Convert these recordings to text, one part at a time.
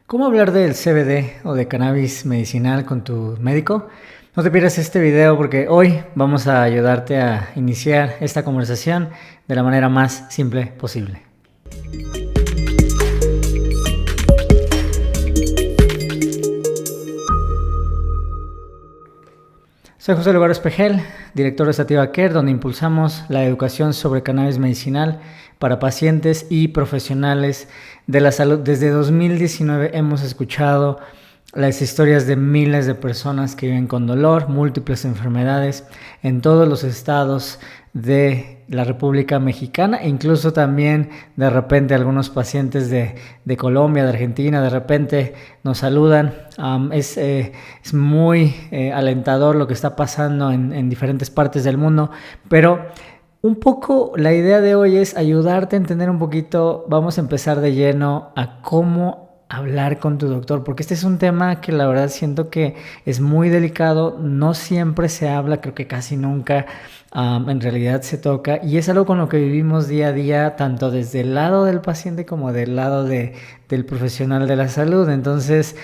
¿Cómo hablar del CBD o de cannabis medicinal con tu médico? No te pierdas este video porque hoy vamos a ayudarte a iniciar esta conversación de la manera más simple posible. Soy José Lugar Espejel, director de Sativa Care, donde impulsamos la educación sobre cannabis medicinal para pacientes y profesionales de la salud. Desde 2019 hemos escuchado las historias de miles de personas que viven con dolor, múltiples enfermedades en todos los estados de la República Mexicana e incluso también de repente algunos pacientes de Colombia, de Argentina, de repente nos saludan. Es muy alentador lo que está pasando en diferentes partes del mundo, pero un poco la idea de hoy es ayudarte a entender un poquito. Vamos a empezar de lleno a cómo hablar con tu doctor, porque este es un tema que la verdad siento que es muy delicado, no siempre se habla, creo que casi nunca en realidad se toca, y es algo con lo que vivimos día a día, tanto desde el lado del paciente como del lado del profesional de la salud. Entonces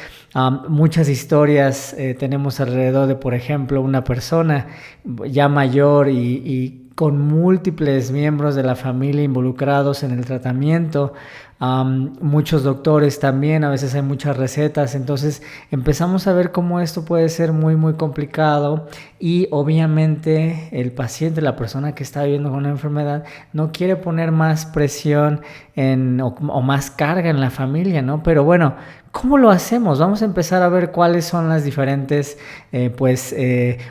muchas historias tenemos alrededor de, por ejemplo, una persona ya mayor y con múltiples miembros de la familia involucrados en el tratamiento. Muchos doctores también, a veces hay muchas recetas, entonces empezamos a ver cómo esto puede ser muy complicado y obviamente el paciente, la persona que está viviendo con una enfermedad, no quiere poner más presión o más carga en la familia, ¿no? Pero bueno, ¿cómo lo hacemos? Vamos a empezar a ver cuáles son las diferentes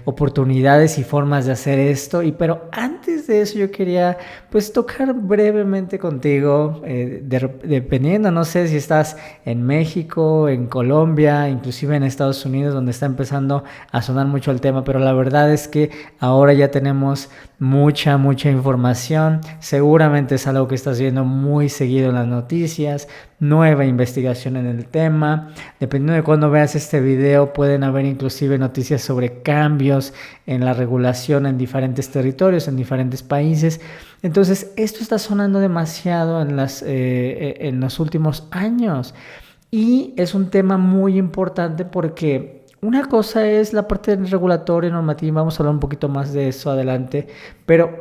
oportunidades y formas de hacer esto. Pero antes de eso yo quería pues tocar brevemente contigo, dependiendo, no sé si estás en México, en Colombia, inclusive en Estados Unidos, donde está empezando a sonar mucho el tema, pero la verdad es que ahora ya tenemos mucha información. Seguramente es algo que estás viendo muy seguido en las noticias, nueva investigación en el tema. Dependiendo de cuándo veas este video, pueden haber inclusive noticias sobre cambios en la regulación en diferentes territorios, en diferentes países. Entonces, esto está sonando demasiado en los últimos años y es un tema muy importante porque una cosa es la parte regulatoria y normativa, vamos a hablar un poquito más de eso adelante, pero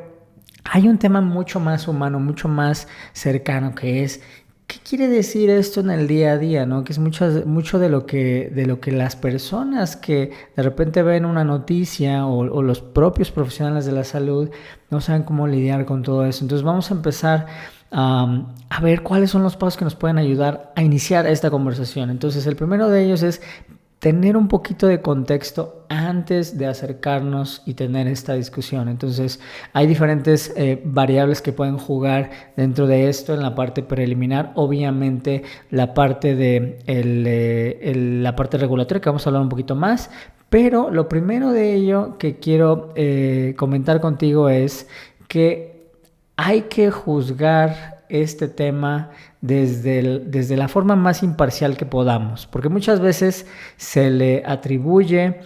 hay un tema mucho más humano, mucho más cercano, que es ¿qué quiere decir esto en el día a día, ¿no? Que es mucho de lo que las personas que de repente ven una noticia o los propios profesionales de la salud no saben cómo lidiar con todo eso. Entonces vamos a empezar a ver cuáles son los pasos que nos pueden ayudar a iniciar esta conversación. Entonces el primero de ellos es tener un poquito de contexto antes de acercarnos y tener esta discusión. Entonces hay diferentes variables que pueden jugar dentro de esto en la parte preliminar. Obviamente la parte la parte regulatoria, que vamos a hablar un poquito más, pero lo primero de ello que quiero comentar contigo es que hay que juzgar este tema desde la forma más imparcial que podamos, porque muchas veces se le atribuye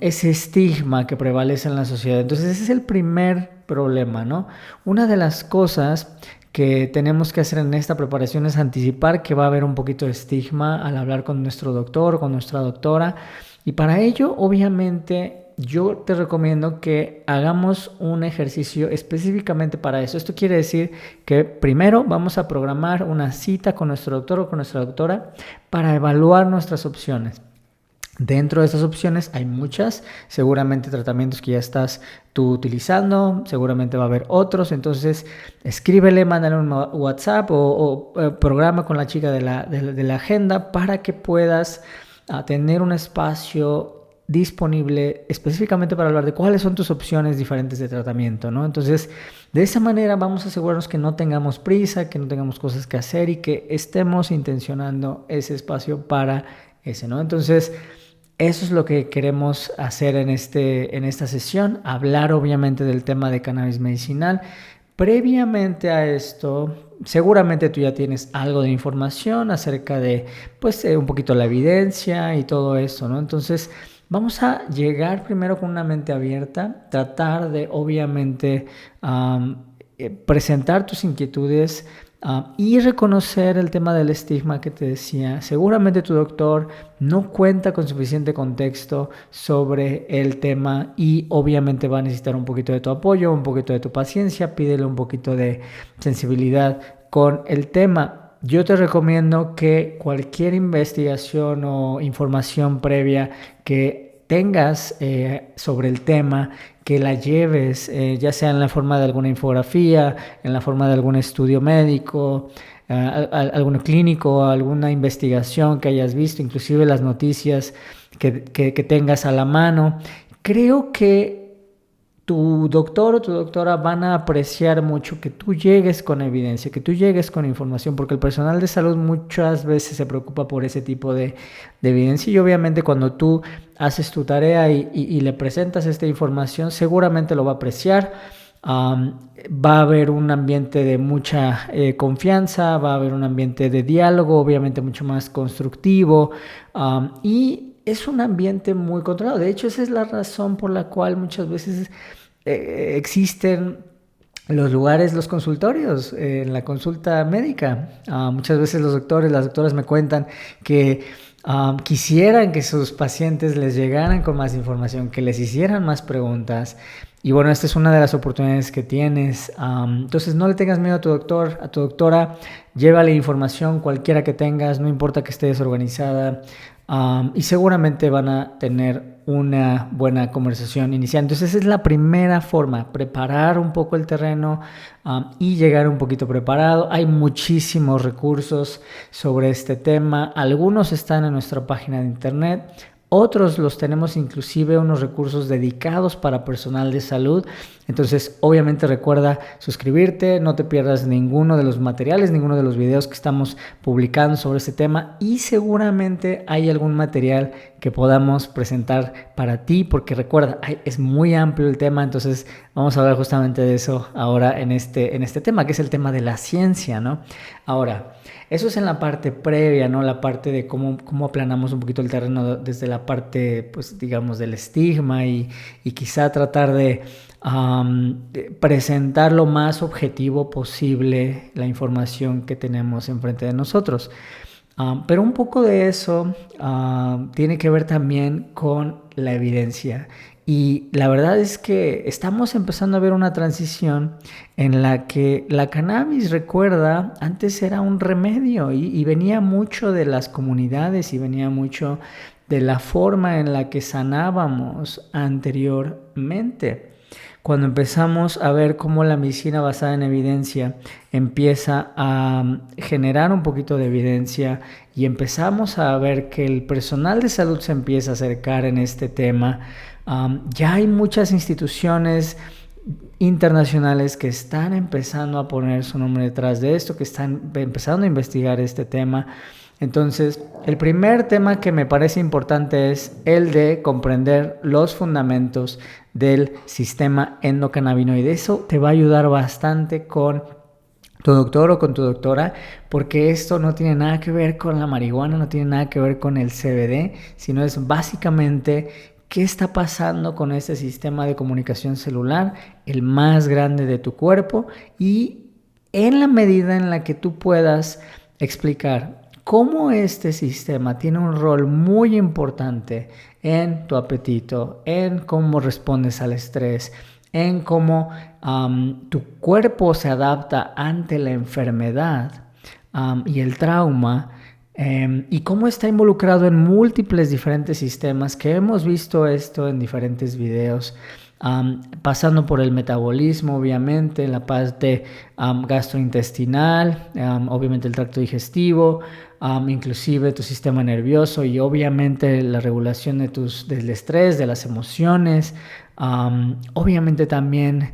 ese estigma que prevalece en la sociedad. Entonces ese es el primer problema, ¿no? Una de las cosas que tenemos que hacer en esta preparación es anticipar que va a haber un poquito de estigma al hablar con nuestro doctor o con nuestra doctora, y para ello obviamente yo te recomiendo que hagamos un ejercicio específicamente para eso. Esto quiere decir que primero vamos a programar una cita con nuestro doctor o con nuestra doctora para evaluar nuestras opciones. Dentro de estas opciones hay muchas, seguramente tratamientos que ya estás tú utilizando, seguramente va a haber otros. Entonces escríbele, mándale un WhatsApp o programa con la chica de la agenda para que puedas tener un espacio disponible específicamente para hablar de cuáles son tus opciones diferentes de tratamiento, ¿no? Entonces, de esa manera vamos a asegurarnos que no tengamos prisa, que no tengamos cosas que hacer y que estemos intencionando ese espacio para ese, ¿no? Entonces, eso es lo que queremos hacer en esta sesión, hablar obviamente del tema de cannabis medicinal. Previamente a esto, seguramente tú ya tienes algo de información acerca de, pues, un poquito la evidencia y todo eso, ¿no? Entonces, vamos a llegar primero con una mente abierta, tratar de obviamente presentar tus inquietudes Y reconocer el tema del estigma que te decía. Seguramente tu doctor no cuenta con suficiente contexto sobre el tema y obviamente va a necesitar un poquito de tu apoyo, un poquito de tu paciencia, pídele un poquito de sensibilidad con el tema. Yo te recomiendo que cualquier investigación o información previa que tengas sobre el tema, que la lleves, ya sea en la forma de alguna infografía, en la forma de algún estudio médico, algún clínico, alguna investigación que hayas visto, inclusive las noticias que tengas a la mano. Creo que tu doctor o tu doctora van a apreciar mucho que tú llegues con evidencia, que tú llegues con información, porque el personal de salud muchas veces se preocupa por ese tipo de evidencia y obviamente cuando tú haces tu tarea y le presentas esta información, seguramente lo va a apreciar. Va a haber un ambiente de mucha confianza, va a haber un ambiente de diálogo, obviamente mucho más constructivo, y es un ambiente muy controlado. De hecho, esa es la razón por la cual muchas veces existen los lugares, los consultorios, en la consulta médica. Muchas veces los doctores, las doctoras me cuentan que quisieran que sus pacientes les llegaran con más información, que les hicieran más preguntas. Y bueno, esta es una de las oportunidades que tienes. Entonces no le tengas miedo a tu doctor, a tu doctora. Llévale información cualquiera que tengas, no importa que esté desorganizada. Y seguramente van a tener una buena conversación inicial. Entonces esa es la primera forma, preparar un poco el terreno y llegar un poquito preparado. Hay muchísimos recursos sobre este tema. Algunos están en nuestra página de internet. Otros los tenemos inclusive unos recursos dedicados para personal de salud. Entonces, obviamente recuerda suscribirte, no te pierdas ninguno de los materiales, ninguno de los videos que estamos publicando sobre este tema y seguramente hay algún material que podamos presentar para ti, porque recuerda, es muy amplio el tema, entonces vamos a hablar justamente de eso ahora en este tema, que es el tema de la ciencia, ¿no? Ahora, eso es en la parte previa, ¿no? La parte de cómo aplanamos un poquito el terreno desde la parte, pues, digamos, del estigma y quizá tratar de presentar lo más objetivo posible la información que tenemos enfrente de nosotros. Pero un poco de eso tiene que ver también con la evidencia. Y la verdad es que estamos empezando a ver una transición en la que la cannabis, recuerda, antes era un remedio y venía mucho de las comunidades y venía mucho de la forma en la que sanábamos anteriormente. Cuando empezamos a ver cómo la medicina basada en evidencia empieza a generar un poquito de evidencia y empezamos a ver que el personal de salud se empieza a acercar en este tema, ya hay muchas instituciones internacionales que están empezando a poner su nombre detrás de esto, que están empezando a investigar este tema. Entonces, el primer tema que me parece importante es el de comprender los fundamentos del sistema endocannabinoide. Eso te va a ayudar bastante con tu doctor o con tu doctora, porque esto no tiene nada que ver con la marihuana, no tiene nada que ver con el CBD, sino es básicamente qué está pasando con este sistema de comunicación celular, el más grande de tu cuerpo, y en la medida en la que tú puedas explicar cómo este sistema tiene un rol muy importante en tu apetito, en cómo respondes al estrés, en cómo tu cuerpo se adapta ante la enfermedad y el trauma, y cómo está involucrado en múltiples diferentes sistemas, que hemos visto esto en diferentes videos, pasando por el metabolismo, obviamente, la parte gastrointestinal, obviamente el tracto digestivo, inclusive tu sistema nervioso y obviamente la regulación del estrés, de las emociones, obviamente también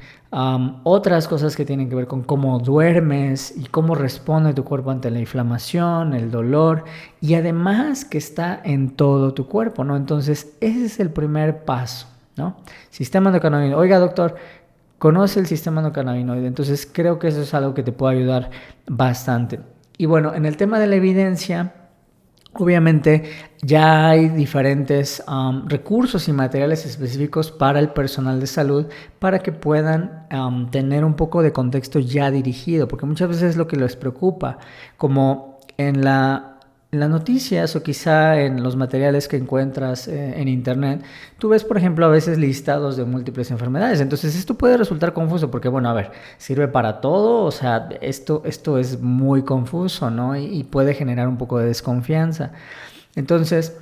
otras cosas que tienen que ver con cómo duermes y cómo responde tu cuerpo ante la inflamación, el dolor, y además que está en todo tu cuerpo, ¿no? Entonces ese es el primer paso, ¿no? Sistema endocannabinoide. Oiga, doctor, conoce el sistema endocannabinoide. Entonces creo que eso es algo que te puede ayudar bastante. Y bueno, en el tema de la evidencia, Obviamente ya hay diferentes recursos y materiales específicos para el personal de salud para que puedan tener un poco de contexto ya dirigido, porque muchas veces es lo que les preocupa, como en las noticias o quizá en los materiales que encuentras en internet, tú ves, por ejemplo, a veces listados de múltiples enfermedades. Entonces esto puede resultar confuso porque, bueno, a ver, sirve para todo, o sea, esto es muy confuso, ¿no? Y puede generar un poco de desconfianza. Entonces,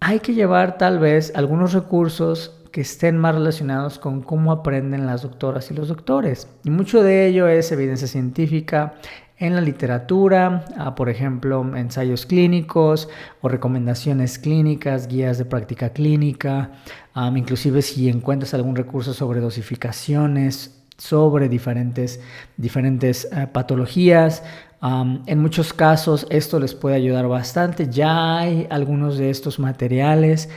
hay que llevar tal vez algunos recursos que estén más relacionados con cómo aprenden las doctoras y los doctores. Y mucho de ello es evidencia científica en la literatura, por ejemplo, ensayos clínicos o recomendaciones clínicas, guías de práctica clínica, inclusive si encuentras algún recurso sobre dosificaciones, sobre diferentes patologías. En muchos casos esto les puede ayudar bastante. Ya hay algunos de estos materiales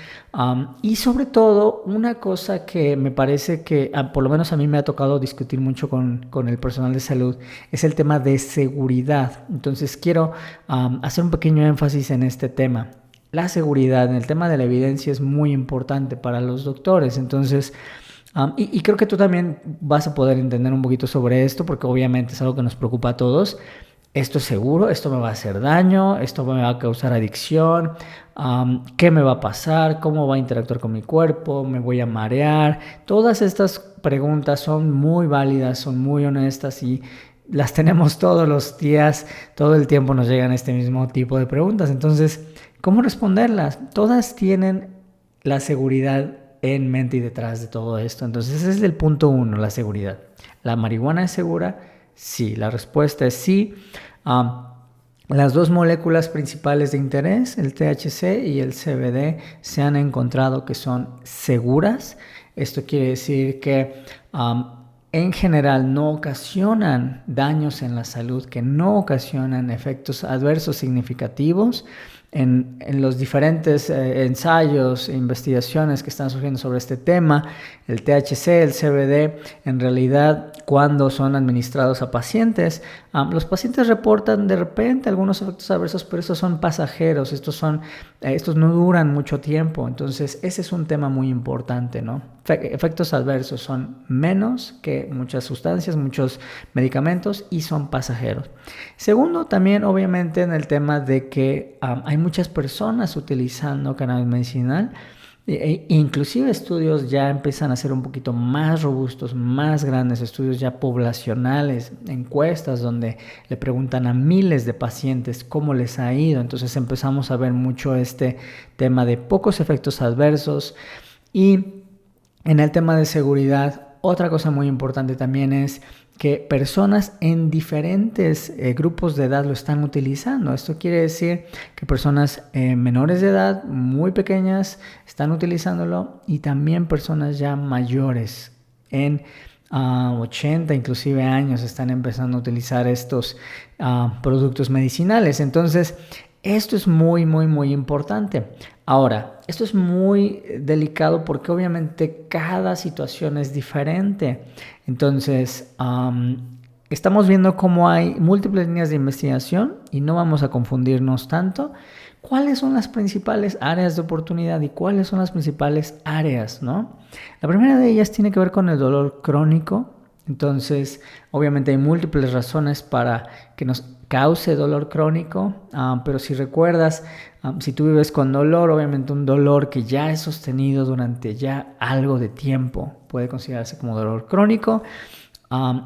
y sobre todo una cosa que me parece que por lo menos a mí me ha tocado discutir mucho con el personal de salud es el tema de seguridad. Entonces quiero hacer un pequeño énfasis en este tema. La seguridad en el tema de la evidencia es muy importante para los doctores. Entonces y creo que tú también vas a poder entender un poquito sobre esto porque obviamente es algo que nos preocupa a todos. Esto es seguro, esto me va a hacer daño, esto me va a causar adicción, qué me va a pasar, cómo va a interactuar con mi cuerpo, me voy a marear. Todas estas preguntas son muy válidas, son muy honestas y las tenemos todos los días, todo el tiempo nos llegan este mismo tipo de preguntas. Entonces, ¿cómo responderlas? Todas tienen la seguridad en mente y detrás de todo esto. Entonces, ese es el punto uno, la seguridad. ¿La marihuana es segura? Sí, la respuesta es sí. Las dos moléculas principales de interés, el THC y el CBD, se han encontrado que son seguras. Esto quiere decir que en general no ocasionan daños en la salud, que no ocasionan efectos adversos significativos. En los diferentes ensayos e investigaciones que están surgiendo sobre este tema, el THC, el CBD, en realidad cuando son administrados a pacientes, los pacientes reportan de repente algunos efectos adversos, pero estos son pasajeros, estos no duran mucho tiempo. Entonces ese es un tema muy importante, ¿no? Efectos adversos son menos que muchas sustancias, muchos medicamentos y son pasajeros. Segundo, también obviamente en el tema de que hay muchas personas utilizando cannabis medicinal. Inclusive estudios ya empiezan a ser un poquito más robustos, más grandes, estudios ya poblacionales, encuestas donde le preguntan a miles de pacientes cómo les ha ido. Entonces empezamos a ver mucho este tema de pocos efectos adversos. Y en el tema de seguridad, otra cosa muy importante también es que personas en diferentes grupos de edad lo están utilizando. Esto quiere decir que personas menores de edad, muy pequeñas, están utilizándolo y también personas ya mayores en 80 inclusive años están empezando a utilizar estos productos medicinales. Entonces, esto es muy, muy, muy importante. Ahora, esto es muy delicado porque obviamente cada situación es diferente. Entonces, estamos viendo cómo hay múltiples líneas de investigación y no vamos a confundirnos tanto. ¿Cuáles son las principales áreas de oportunidad y cuáles son las principales áreas, ¿no? La primera de ellas tiene que ver con el dolor crónico. Entonces, obviamente hay múltiples razones para que nos cause dolor crónico, pero si recuerdas, si tú vives con dolor, obviamente un dolor que ya es sostenido durante ya algo de tiempo puede considerarse como dolor crónico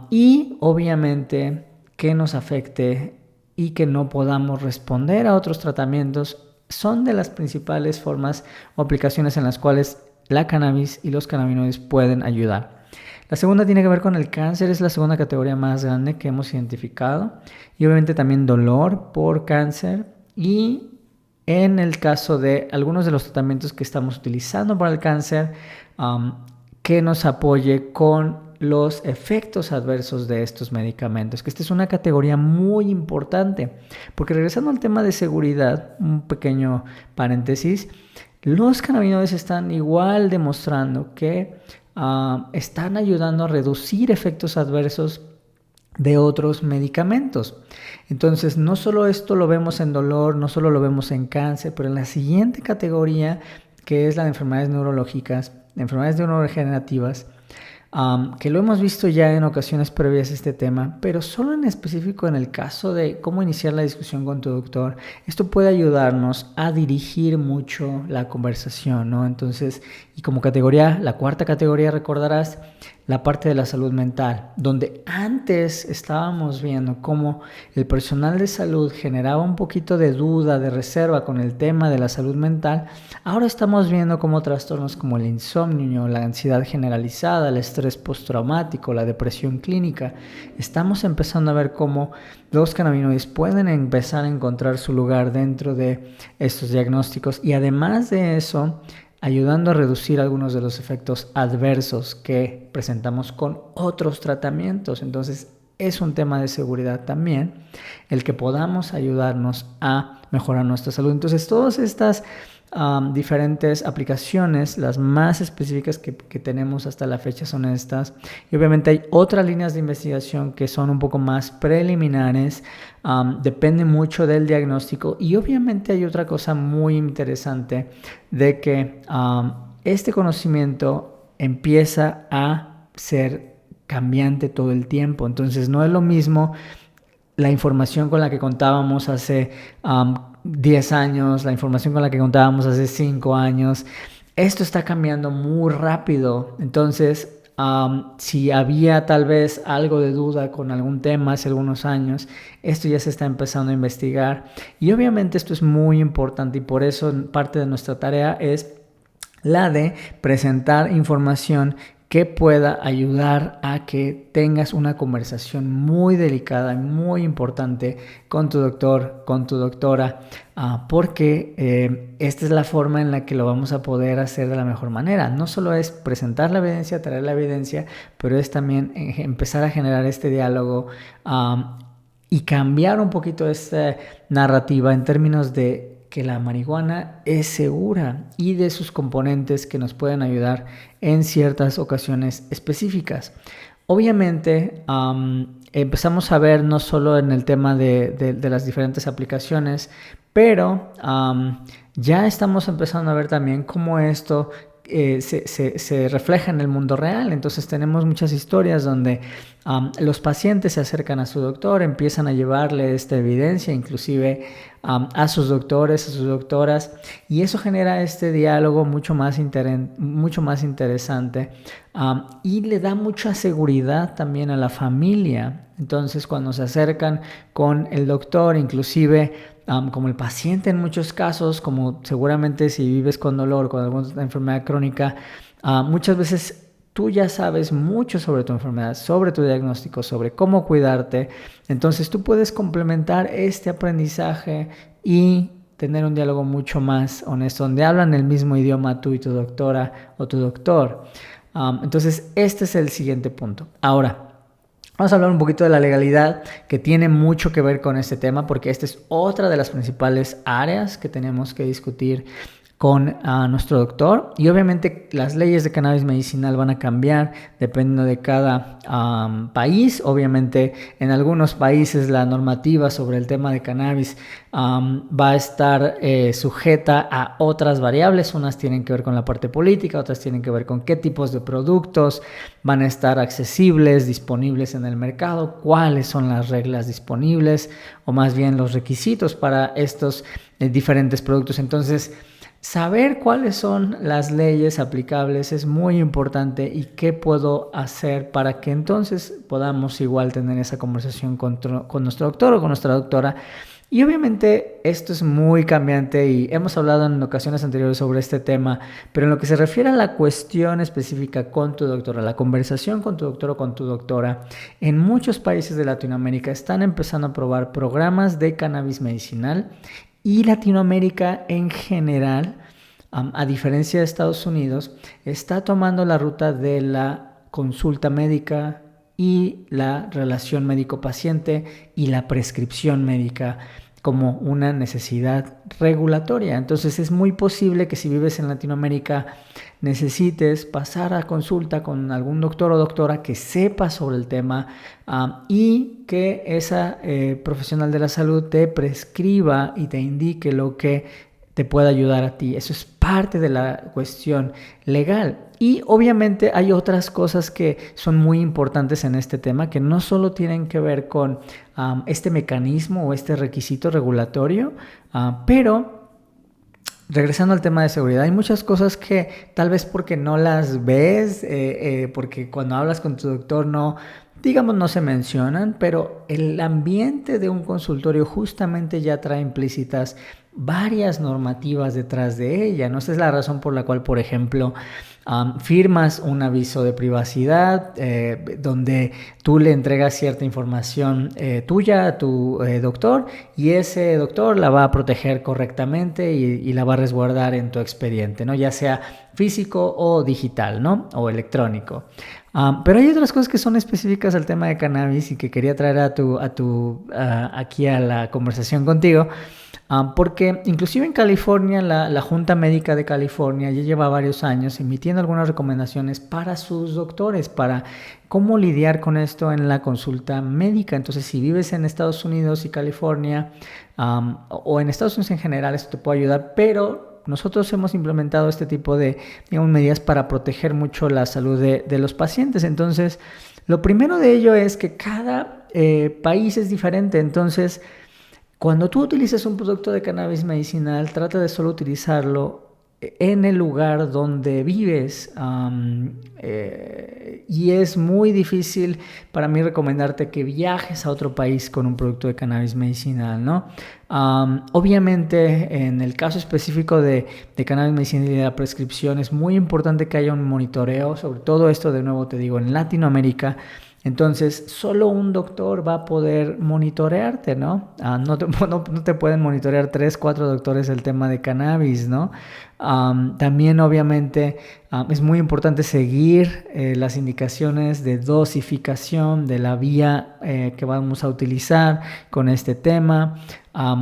y obviamente que nos afecte y que no podamos responder a otros tratamientos son de las principales formas o aplicaciones en las cuales la cannabis y los cannabinoides pueden ayudar. La segunda tiene que ver con el cáncer, es la segunda categoría más grande que hemos identificado y obviamente también dolor por cáncer y en el caso de algunos de los tratamientos que estamos utilizando para el cáncer, que nos apoye con los efectos adversos de estos medicamentos, que esta es una categoría muy importante, porque regresando al tema de seguridad, un pequeño paréntesis, los cannabinoides están igual demostrando que están ayudando a reducir efectos adversos de otros medicamentos. Entonces, no solo esto lo vemos en dolor, no solo lo vemos en cáncer, pero en la siguiente categoría, que es la de enfermedades neurológicas, de enfermedades neurodegenerativas, que lo hemos visto ya en ocasiones previas este tema, pero solo en específico en el caso de cómo iniciar la discusión con tu doctor, esto puede ayudarnos a dirigir mucho la conversación, ¿no? Entonces, y como categoría, la cuarta categoría, recordarás, la parte de la salud mental, donde antes estábamos viendo cómo el personal de salud generaba un poquito de duda, de reserva con el tema de la salud mental. Ahora estamos viendo cómo trastornos como el insomnio, la ansiedad generalizada, el estrés postraumático, la depresión clínica, estamos empezando a ver cómo los cannabinoides pueden empezar a encontrar su lugar dentro de estos diagnósticos, y además de eso, ayudando a reducir algunos de los efectos adversos que presentamos con otros tratamientos. Entonces, es un tema de seguridad también el que podamos ayudarnos a mejorar nuestra salud. Entonces, todas estas diferentes aplicaciones, las más específicas que tenemos hasta la fecha son estas, y obviamente hay otras líneas de investigación que son un poco más preliminares, depende mucho del diagnóstico, y obviamente hay otra cosa muy interesante de que este conocimiento empieza a ser cambiante todo el tiempo. Entonces no es lo mismo la información con la que contábamos hace 10 años, la información con la que contábamos hace 5 años. Esto está cambiando muy rápido. Entonces, si había tal vez algo de duda con algún tema hace algunos años, esto ya se está empezando a investigar. Y obviamente esto es muy importante, y por eso parte de nuestra tarea es la de presentar información que pueda ayudar a que tengas una conversación muy delicada y muy importante con tu doctor, con tu doctora, porque esta es la forma en la que lo vamos a poder hacer de la mejor manera. No solo es presentar la evidencia, traer la evidencia, pero es también empezar a generar este diálogo y cambiar un poquito esta narrativa en términos de que la marihuana es segura y de sus componentes que nos pueden ayudar en ciertas ocasiones específicas. Obviamente, empezamos a ver no solo en el tema de las diferentes aplicaciones, pero ya estamos empezando a ver también cómo esto se refleja en el mundo real. Entonces tenemos muchas historias donde los pacientes se acercan a su doctor, empiezan a llevarle esta evidencia, inclusive a sus doctores, a sus doctoras, y eso genera este diálogo mucho más interesante, y le da mucha seguridad también a la familia. Entonces, cuando se acercan con el doctor, inclusive como el paciente en muchos casos, como seguramente si vives con dolor, con alguna enfermedad crónica, muchas veces tú ya sabes mucho sobre tu enfermedad, sobre tu diagnóstico, sobre cómo cuidarte. Entonces tú puedes complementar este aprendizaje y tener un diálogo mucho más honesto, donde hablan el mismo idioma tú y tu doctora o tu doctor. Entonces este es el siguiente punto. Ahora, vamos a hablar un poquito de la legalidad, que tiene mucho que ver con este tema, porque esta es otra de las principales áreas que tenemos que discutir con nuestro doctor. Y obviamente las leyes de cannabis medicinal van a cambiar dependiendo de cada país. Obviamente en algunos países la normativa sobre el tema de cannabis va a estar sujeta a otras variables. Unas tienen que ver con la parte política, otras tienen que ver con qué tipos de productos van a estar accesibles, disponibles en el mercado, cuáles son las reglas disponibles, o más bien los requisitos para estos diferentes productos. Entonces, saber cuáles son las leyes aplicables es muy importante, y qué puedo hacer para que entonces podamos igual tener esa conversación con nuestro doctor o con nuestra doctora. Y obviamente esto es muy cambiante y hemos hablado en ocasiones anteriores sobre este tema, pero en lo que se refiere a la cuestión específica con tu doctora, la conversación con tu doctor o con tu doctora, en muchos países de Latinoamérica están empezando a probar programas de cannabis medicinal, y Latinoamérica en general, a diferencia de Estados Unidos, está tomando la ruta de la consulta médica y la relación médico-paciente y la prescripción médica como una necesidad regulatoria. Entonces es muy posible que si vives en Latinoamérica necesites pasar a consulta con algún doctor o doctora que sepa sobre el tema y que esa profesional de la salud te prescriba y te indique lo que te puede ayudar a ti. Eso es parte de la cuestión legal. Y obviamente hay otras cosas que son muy importantes en este tema que no solo tienen que ver con este mecanismo o este requisito regulatorio, pero regresando al tema de seguridad, hay muchas cosas que tal vez porque no las ves, porque cuando hablas con tu doctor no se mencionan, pero el ambiente de un consultorio justamente ya trae implícitas varias normativas detrás de ella, ¿no? Esa es la razón por la cual, por ejemplo, firmas un aviso de privacidad donde tú le entregas cierta información tuya a tu doctor y ese doctor la va a proteger correctamente y la va a resguardar en tu expediente, ¿no? Ya sea físico o digital, ¿no? O electrónico. Pero hay otras cosas que son específicas al tema de cannabis y que quería traer aquí a la conversación contigo. Porque inclusive en California, la Junta Médica de California ya lleva varios años emitiendo algunas recomendaciones para sus doctores, para cómo lidiar con esto en la consulta médica. Entonces, si vives en Estados Unidos y California, o en Estados Unidos en general, esto te puede ayudar, pero nosotros hemos implementado este tipo de, medidas para proteger mucho la salud de los pacientes. Entonces, lo primero de ello es que cada país es diferente. Entonces, cuando tú utilizas un producto de cannabis medicinal, trata de solo utilizarlo en el lugar donde vives. Y es muy difícil para mí recomendarte que viajes a otro país con un producto de cannabis medicinal, ¿no? Obviamente, en el caso específico de cannabis medicinal y de la prescripción, es muy importante que haya un monitoreo, sobre todo esto, de nuevo te digo, en Latinoamérica. Entonces, solo un doctor va a poder monitorearte, ¿no? No te pueden monitorear 3, 4 doctores el tema de cannabis, ¿no? También, obviamente, es muy importante seguir las indicaciones de dosificación de la vía que vamos a utilizar con este tema.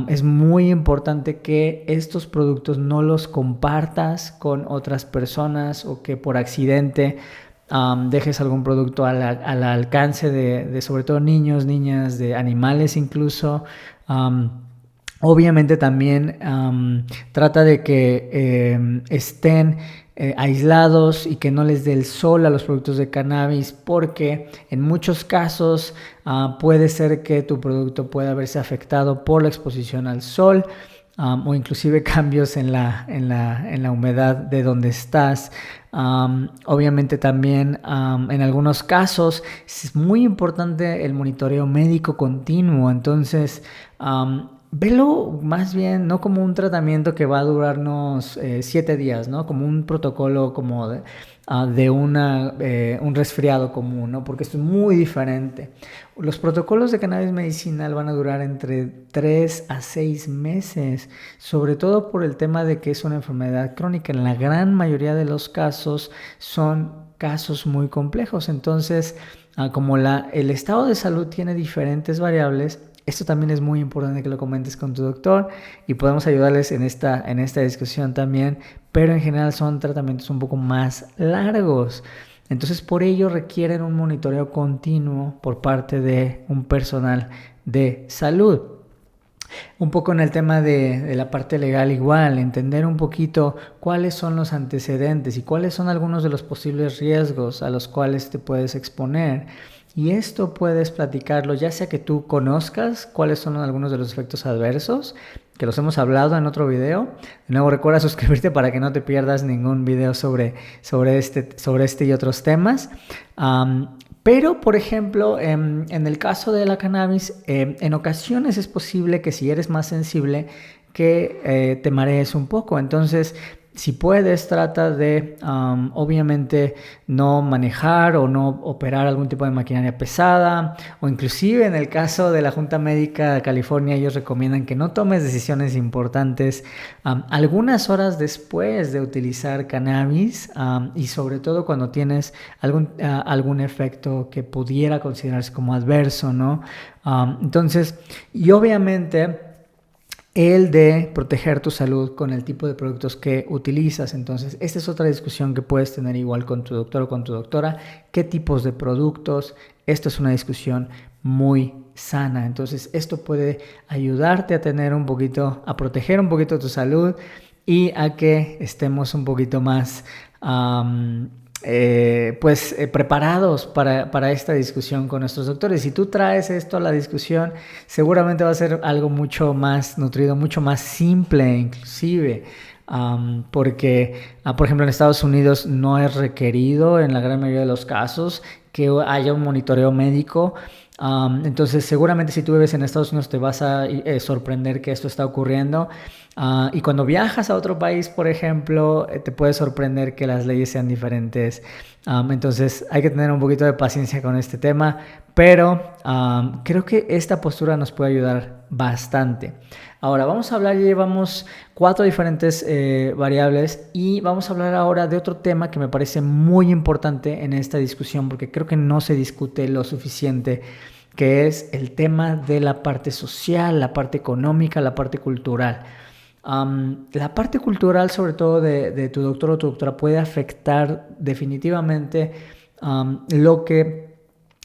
Es muy importante que estos productos no los compartas con otras personas o que por accidente dejes algún producto al alcance de sobre todo niños, niñas, de animales incluso. Obviamente también trata de que estén aislados y que no les dé el sol a los productos de cannabis, porque en muchos casos puede ser que tu producto pueda verse afectado por la exposición al sol. O inclusive cambios en la humedad de donde estás. Obviamente también en algunos casos es muy importante el monitoreo médico continuo. Entonces velo más bien no como un tratamiento que va a durarnos 7 días, ¿no? Como un protocolo como de un resfriado común, ¿no? Porque esto es muy diferente. Los protocolos de cannabis medicinal van a durar entre 3 a 6 meses, sobre todo por el tema de que es una enfermedad crónica. En la gran mayoría de los casos son casos muy complejos. Entonces, como el estado de salud tiene diferentes variables, esto también es muy importante que lo comentes con tu doctor y podemos ayudarles en esta discusión también, pero en general son tratamientos un poco más largos. Entonces, por ello requieren un monitoreo continuo por parte de un personal de salud. Un poco en el tema de la parte legal igual, entender un poquito cuáles son los antecedentes y cuáles son algunos de los posibles riesgos a los cuales te puedes exponer. Y esto puedes platicarlo, ya sea que tú conozcas cuáles son algunos de los efectos adversos, que los hemos hablado en otro video. De nuevo, recuerda suscribirte para que no te pierdas ningún video sobre este y otros temas. Pero, por ejemplo, en el caso de la cannabis, en ocasiones es posible que si eres más sensible, que te marees un poco. Entonces, si puedes, trata de, obviamente, no manejar o no operar algún tipo de maquinaria pesada, o inclusive en el caso de la Junta Médica de California, ellos recomiendan que no tomes decisiones importantes algunas horas después de utilizar cannabis, y sobre todo cuando tienes algún efecto que pudiera considerarse como adverso, ¿no? Entonces, y obviamente el de proteger tu salud con el tipo de productos que utilizas. Entonces, esta es otra discusión que puedes tener igual con tu doctor o con tu doctora. ¿Qué tipos de productos? Esto es una discusión muy sana. Entonces, esto puede ayudarte a tener un poquito, a proteger un poquito tu salud y a que estemos un poquito más preparados para esta discusión con nuestros doctores. Si tú traes esto a la discusión, seguramente va a ser algo mucho más nutrido, mucho más simple inclusive, porque, por ejemplo, en Estados Unidos no es requerido en la gran mayoría de los casos que haya un monitoreo médico. Entonces seguramente si tú vives en Estados Unidos te vas a sorprender que esto está ocurriendo, y cuando viajas a otro país, por ejemplo, te puede sorprender que las leyes sean diferentes. Entonces hay que tener un poquito de paciencia con este tema, pero creo que esta postura nos puede ayudar bastante. Ahora vamos a hablar, ya llevamos 4 diferentes variables, y vamos a hablar ahora de otro tema que me parece muy importante en esta discusión porque creo que no se discute lo suficiente, que es el tema de la parte social, la parte económica, la parte cultural. La parte cultural, sobre todo de tu doctor o tu doctora, puede afectar definitivamente lo que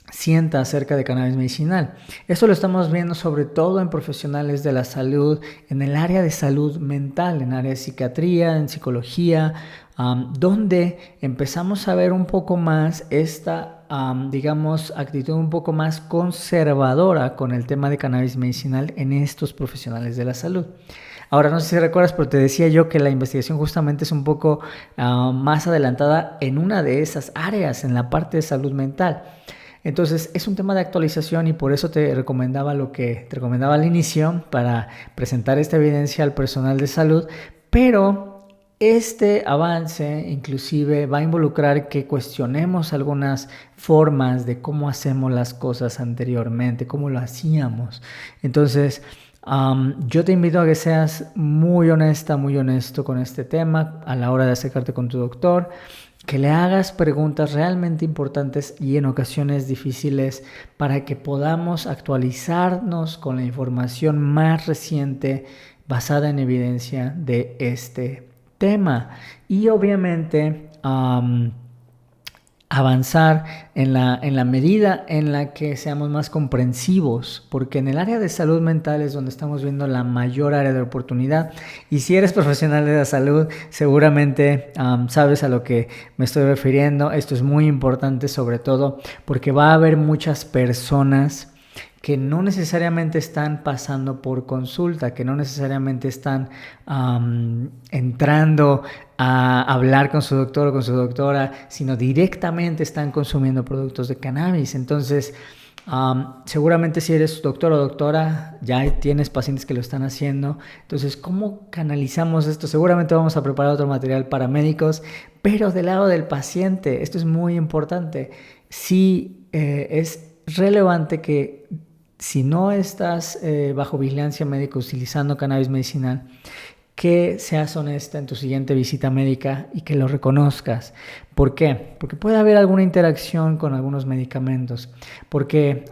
sienta acerca de cannabis medicinal. Esto lo estamos viendo sobre todo en profesionales de la salud, en el área de salud mental, en área de psiquiatría, en psicología, donde empezamos a ver un poco más esta, digamos, actitud un poco más conservadora con el tema de cannabis medicinal en estos profesionales de la salud. Ahora, no sé si recuerdas, pero te decía yo que la investigación justamente es un poco más adelantada en una de esas áreas, en la parte de salud mental. Entonces es un tema de actualización, y por eso te recomendaba lo que te recomendaba al inicio para presentar esta evidencia al personal de salud, pero este avance inclusive va a involucrar que cuestionemos algunas formas de cómo hacemos las cosas anteriormente, cómo lo hacíamos. Entonces, yo te invito a que seas muy honesta, muy honesto con este tema a la hora de acercarte con tu doctor, que le hagas preguntas realmente importantes y en ocasiones difíciles para que podamos actualizarnos con la información más reciente basada en evidencia de este tema. Y obviamente avanzar en la medida en la que seamos más comprensivos, porque en el área de salud mental es donde estamos viendo la mayor área de oportunidad. Y si eres profesional de la salud, seguramente sabes a lo que me estoy refiriendo. Esto es muy importante, sobre todo porque va a haber muchas personas que no necesariamente están pasando por consulta, que no necesariamente están entrando a hablar con su doctor o con su doctora, sino directamente están consumiendo productos de cannabis. Entonces, seguramente si eres doctor o doctora, ya tienes pacientes que lo están haciendo. Entonces, ¿cómo canalizamos esto? Seguramente vamos a preparar otro material para médicos, pero del lado del paciente, esto es muy importante. Sí, es relevante que si no estás bajo vigilancia médica utilizando cannabis medicinal, que seas honesta en tu siguiente visita médica y que lo reconozcas. ¿Por qué? Porque puede haber alguna interacción con algunos medicamentos, porque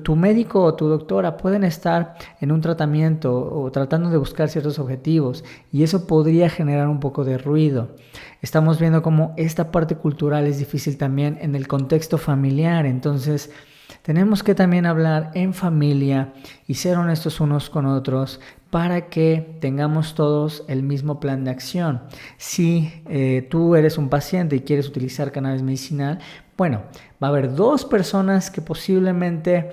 tu médico o tu doctora pueden estar en un tratamiento o tratando de buscar ciertos objetivos, y eso podría generar un poco de ruido. Estamos viendo cómo esta parte cultural es difícil también en el contexto familiar. Entonces tenemos que también hablar en familia y ser honestos unos con otros para que tengamos todos el mismo plan de acción. Si tú eres un paciente y quieres utilizar cannabis medicinal, bueno, va a haber 2 personas que posiblemente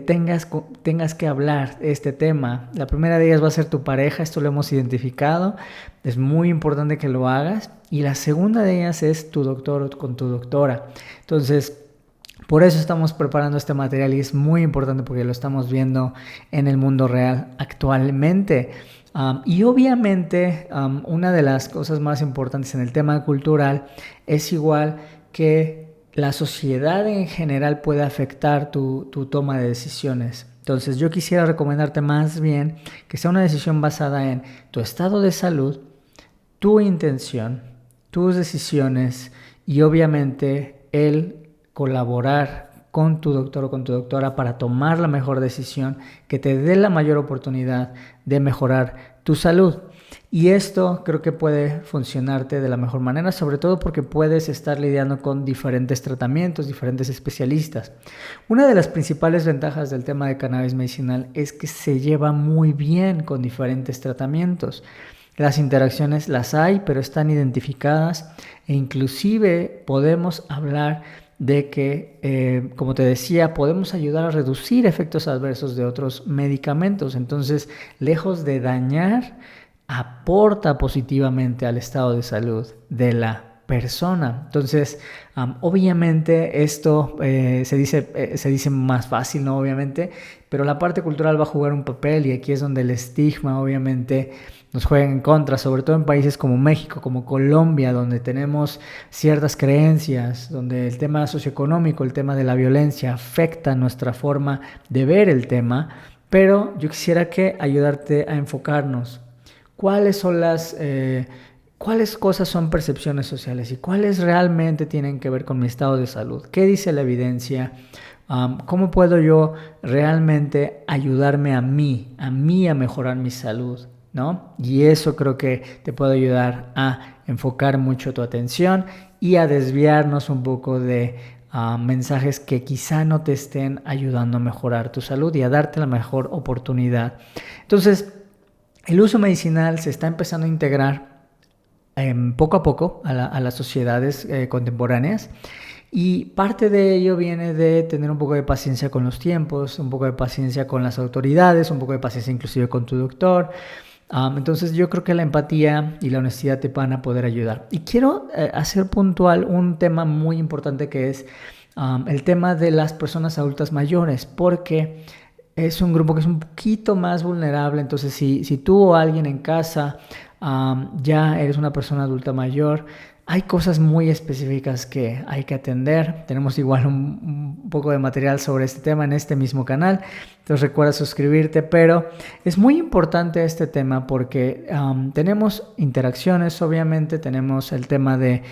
tengas que hablar de este tema. La primera de ellas va a ser tu pareja, esto lo hemos identificado, es muy importante que lo hagas. Y la segunda de ellas es tu doctor o con tu doctora. Entonces, por eso estamos preparando este material, y es muy importante porque lo estamos viendo en el mundo real actualmente. Y obviamente una de las cosas más importantes en el tema cultural es igual que la sociedad en general puede afectar tu toma de decisiones. Entonces yo quisiera recomendarte más bien que sea una decisión basada en tu estado de salud, tu intención, tus decisiones y obviamente el colaborar con tu doctor o con tu doctora para tomar la mejor decisión que te dé la mayor oportunidad de mejorar tu salud. Y esto creo que puede funcionarte de la mejor manera, sobre todo porque puedes estar lidiando con diferentes tratamientos, diferentes especialistas. Una de las principales ventajas del tema de cannabis medicinal es que se lleva muy bien con diferentes tratamientos. Las interacciones las hay, pero están identificadas e inclusive podemos hablar de que, como te decía, podemos ayudar a reducir efectos adversos de otros medicamentos. Entonces, lejos de dañar, aporta positivamente al estado de salud de la persona. Entonces, obviamente esto se dice más fácil, ¿no? Obviamente, pero la parte cultural va a jugar un papel y aquí es donde el estigma obviamente nos juega en contra, sobre todo en países como México, como Colombia, donde tenemos ciertas creencias, donde el tema socioeconómico, el tema de la violencia afecta nuestra forma de ver el tema, pero yo quisiera ayudarte a enfocarnos. ¿Cuáles cosas son percepciones sociales y cuáles realmente tienen que ver con mi estado de salud? ¿Qué dice la evidencia? ¿Cómo puedo yo realmente ayudarme a mí a mejorar mi salud? ¿No? Y eso creo que te puede ayudar a enfocar mucho tu atención y a desviarnos un poco de mensajes que quizá no te estén ayudando a mejorar tu salud y a darte la mejor oportunidad. Entonces, el uso medicinal se está empezando a integrar poco a poco a las sociedades contemporáneas y parte de ello viene de tener un poco de paciencia con los tiempos, un poco de paciencia con las autoridades, un poco de paciencia inclusive con tu doctor. Entonces yo creo que la empatía y la honestidad te van a poder ayudar. Y quiero hacer puntual un tema muy importante que es el tema de las personas adultas mayores, porque es un grupo que es un poquito más vulnerable. Entonces si tú o alguien en casa ya eres una persona adulta mayor, hay cosas muy específicas que hay que atender. Tenemos igual un poco de material sobre este tema en este mismo canal. Entonces recuerda suscribirte, pero es muy importante este tema porque tenemos interacciones, obviamente tenemos el tema de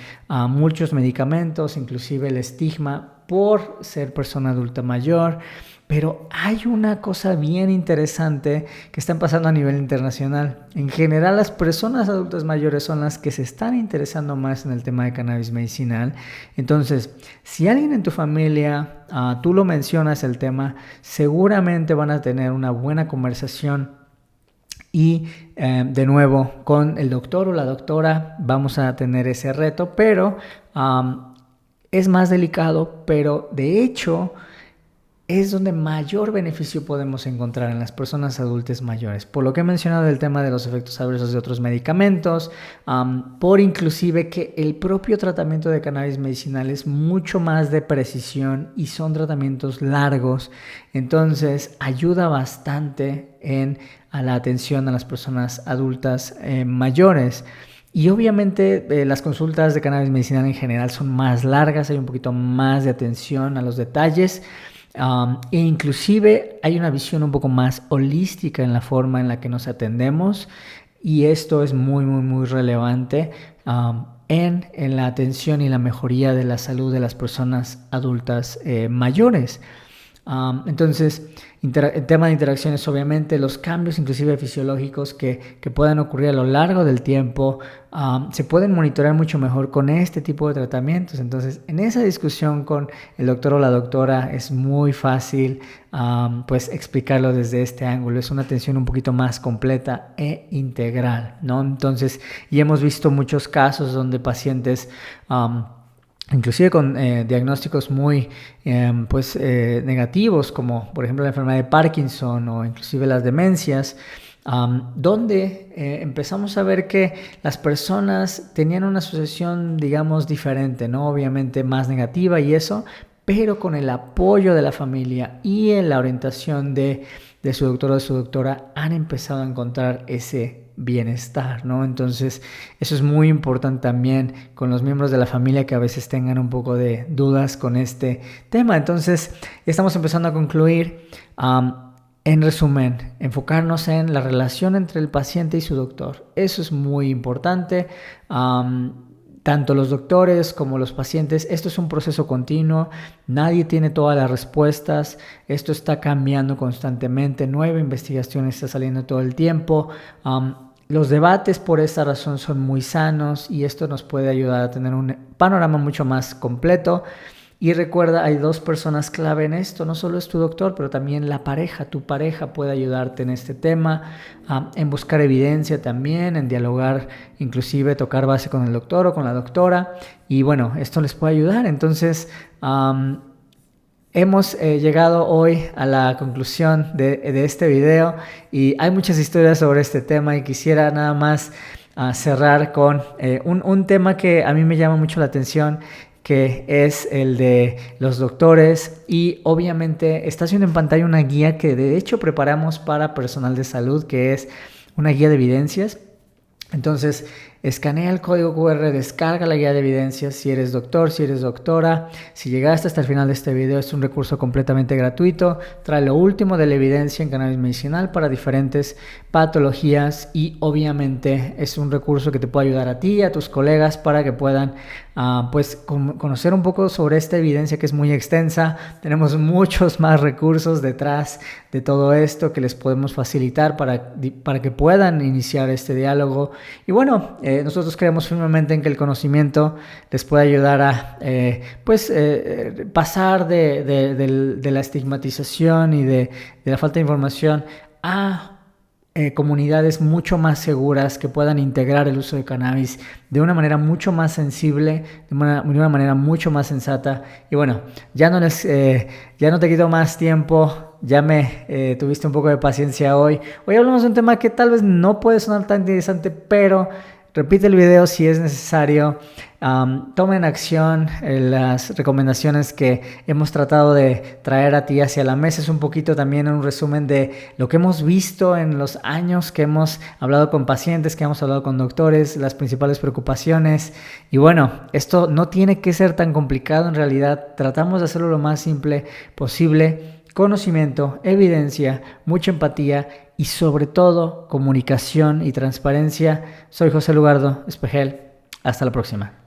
muchos medicamentos, inclusive el estigma por ser persona adulta mayor. Pero hay una cosa bien interesante que está pasando a nivel internacional. En general, las personas adultas mayores son las que se están interesando más en el tema de cannabis medicinal. Entonces, si alguien en tu familia, tú lo mencionas el tema, seguramente van a tener una buena conversación. Y de nuevo, con el doctor o la doctora vamos a tener ese reto, pero es más delicado, pero de hecho es donde mayor beneficio podemos encontrar en las personas adultas mayores. Por lo que he mencionado el tema de los efectos adversos de otros medicamentos, por inclusive que el propio tratamiento de cannabis medicinal es mucho más de precisión y son tratamientos largos. Entonces ayuda bastante a la atención a las personas adultas mayores. Y obviamente las consultas de cannabis medicinal en general son más largas, hay un poquito más de atención a los detalles. E inclusive hay una visión un poco más holística en la forma en la que nos atendemos y esto es muy muy muy relevante en la atención y la mejoría de la salud de las personas adultas mayores. Entonces, el tema de interacciones, obviamente, los cambios inclusive fisiológicos que puedan ocurrir a lo largo del tiempo, se pueden monitorear mucho mejor con este tipo de tratamientos. Entonces, en esa discusión con el doctor o la doctora es muy fácil pues explicarlo desde este ángulo. Es una atención un poquito más completa e integral, ¿no? Entonces, y hemos visto muchos casos donde pacientes inclusive con diagnósticos muy negativos, como por ejemplo la enfermedad de Parkinson o inclusive las demencias, donde empezamos a ver que las personas tenían una asociación, digamos, diferente, ¿no? Obviamente más negativa y eso, pero con el apoyo de la familia y en la orientación de su doctor o de su doctora han empezado a encontrar ese bienestar, ¿no? Entonces eso es muy importante también con los miembros de la familia que a veces tengan un poco de dudas con este tema. Entonces estamos empezando a concluir. En resumen, enfocarnos en la relación entre el paciente y su doctor. Eso es muy importante. tanto los doctores como los pacientes, esto es un proceso continuo, nadie tiene todas las respuestas, esto está cambiando constantemente, nueva investigación está saliendo todo el tiempo. Los debates por esta razón son muy sanos y esto nos puede ayudar a tener un panorama mucho más completo. Y recuerda, hay dos personas clave en esto, no solo es tu doctor, pero también la pareja. Tu pareja puede ayudarte en este tema, en buscar evidencia también, en dialogar, inclusive tocar base con el doctor o con la doctora. Y bueno, esto les puede ayudar. Entonces, hemos llegado hoy a la conclusión de este video y hay muchas historias sobre este tema y quisiera nada más cerrar con un tema que a mí me llama mucho la atención, que es el de los doctores, y obviamente está haciendo en pantalla una guía que de hecho preparamos para personal de salud, que es una guía de evidencias. Entonces, escanea el código QR, descarga la guía de evidencias si eres doctor, si eres doctora. Si llegaste hasta el final de este video, es un recurso completamente gratuito. Trae lo último de la evidencia en cannabis medicinal para diferentes patologías y obviamente es un recurso que te puede ayudar a ti y a tus colegas para que puedan conocer un poco sobre esta evidencia que es muy extensa. Tenemos muchos más recursos detrás de todo esto que les podemos facilitar para que puedan iniciar este diálogo. Y bueno, nosotros creemos firmemente en que el conocimiento les puede ayudar a pasar de la estigmatización y de la falta de información a comunidades mucho más seguras que puedan integrar el uso de cannabis de una manera mucho más sensible, de una manera mucho más sensata. Y bueno, ya no te quito más tiempo, ya me tuviste un poco de paciencia hoy. Hoy hablamos de un tema que tal vez no puede sonar tan interesante, pero repite el video si es necesario. Toma en acción las recomendaciones que hemos tratado de traer a ti hacia la mesa. Es un poquito también un resumen de lo que hemos visto en los años que hemos hablado con pacientes, que hemos hablado con doctores, las principales preocupaciones. Y bueno, esto no tiene que ser tan complicado en realidad. Tratamos de hacerlo lo más simple posible. Conocimiento, evidencia, mucha empatía y sobre todo comunicación y transparencia. Soy José Lugardo Espejel. Hasta la próxima.